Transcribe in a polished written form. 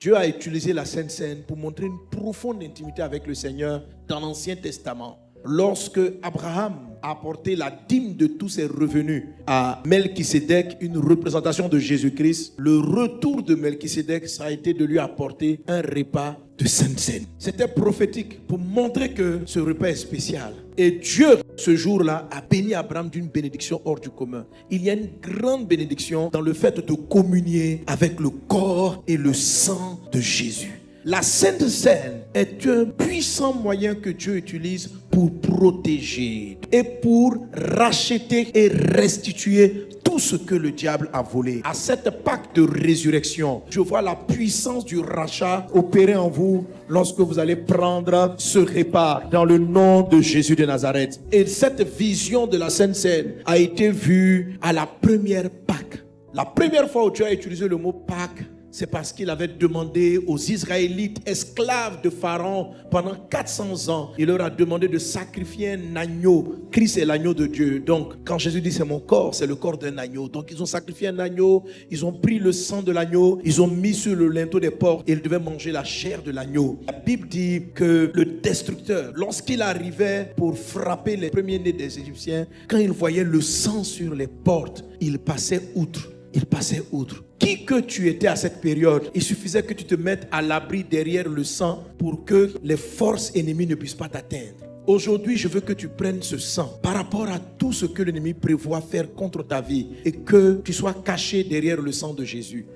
Dieu a utilisé la Sainte Seine pour montrer une profonde intimité avec le Seigneur dans l'Ancien Testament. Lorsque Abraham a apporté la dîme de tous ses revenus à Melchisédek, une représentation de Jésus-Christ, le retour de Melchisédek, ça a été de lui apporter un repas de Sainte Seine. C'était prophétique pour montrer que ce repas est spécial. Et Dieu, ce jour-là, a béni Abraham d'une bénédiction hors du commun. Il y a une grande bénédiction dans le fait de communier avec le corps et le sang de Jésus. La Sainte Seine est un puissant moyen que Dieu utilise pour protéger et pour racheter et restituer tout ce que le diable a volé. À cette Pâque de résurrection, je vois la puissance du rachat opérer en vous lorsque vous allez prendre ce repas dans le nom de Jésus de Nazareth. Et cette vision de la Sainte Seine a été vue à la première Pâque. La première fois où Dieu a utilisé le mot Pâque, c'est parce qu'il avait demandé aux Israélites, esclaves de Pharaon, pendant 400 ans, il leur a demandé de sacrifier un agneau. Christ est l'agneau de Dieu. Donc, quand Jésus dit c'est mon corps, c'est le corps d'un agneau. Donc, ils ont sacrifié un agneau, ils ont pris le sang de l'agneau, ils ont mis sur le linteau des portes et ils devaient manger la chair de l'agneau. La Bible dit que le destructeur, lorsqu'il arrivait pour frapper les premiers-nés des Égyptiens, quand il voyait le sang sur les portes, il passait outre. Il passait outre. Qui que tu étais à cette période, il suffisait que tu te mettes à l'abri derrière le sang pour que les forces ennemies ne puissent pas t'atteindre. Aujourd'hui, je veux que tu prennes ce sang par rapport à tout ce que l'ennemi prévoit faire contre ta vie et que tu sois caché derrière le sang de Jésus.